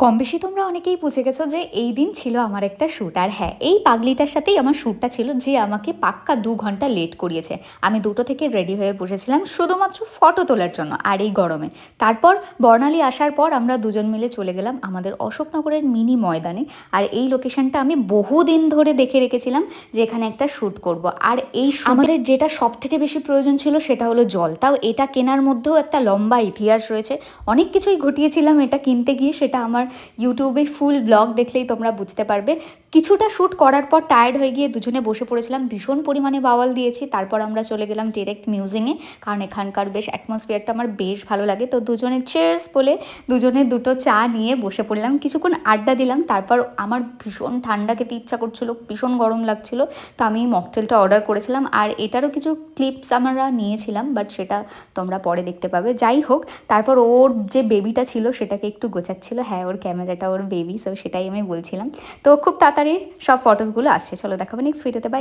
কম বেশি তোমরা অনেকেই বুঝে গেছো যে এই দিন ছিল আমার একটা শ্যুট। আর হ্যাঁ, এই পাগলিটার সাথেই আমার শ্যুটটা ছিল, যে আমাকে পাক্কা ২ ঘন্টা লেট করিয়েছে। আমি ২টো থেকে রেডি হয়ে বসেছিলাম শুধুমাত্র ফটো তোলার জন্য, আর এই গরমে। তারপর বর্ণালী আসার পর আমরা দুজন মিলে চলে গেলাম আমাদের অশোকনগরের মিনি ময়দানে। আর এই লোকেশনটা আমি বহুদিন ধরে দেখে রেখেছিলাম যে এখানে একটা শ্যুট করব। আর এই আমাদের যেটা সব থেকে বেশি প্রয়োজন ছিল সেটা হলো জল। তাও এটা কেনার মধ্যেও একটা লম্বা ইতিহাস রয়েছে। অনেক কিছুই ঘটিয়েছিলাম এটা কিনতে গিয়ে, সেটা আমার ইউটিউবে ফুল ব্লগ দেখলেই তোমরা বুঝতে পারবে। কিছুটা শ্যুট করার পর টায়ার্ড হয়ে গিয়ে দুজনে বসে পড়েছিলাম, ভীষণ পরিমাণে বাওয়াল দিয়েছি। তারপর আমরা চলে গেলাম ডিরেক্ট মিউজিংয়ে, কারণ এখানকার বেশ অ্যাটমসফিয়ারটা আমার বেশ ভালো লাগে। তো দুজনের চেয়ার্স বলে দুজনে দুটো চা নিয়ে বসে পড়লাম, কিছুক্ষণ আড্ডা দিলাম। তারপর আমার ভীষণ ঠান্ডা খেতে ইচ্ছা করছিল, ভীষণ গরম লাগছিল, তো আমি মকটেলটা অর্ডার করেছিলাম। আর এটারও কিছু ক্লিপস আমরা নিয়েছিলাম, বাট সেটা তোমরা পরে দেখতে পাবে। যাই হোক, তারপর ওর যে বেবিটা ছিল সেটাকে একটু গোছাচ্ছিল। হ্যাঁ, ওর ক্যামেরাটা ওর বেবি, সো সেটাই আমি বলছিলাম। তো খুব তাড়াতাড়ি সব ফটোসগুলো আসছে, চলো দেখাবো নেক্সট ভিডিওতে। বাই।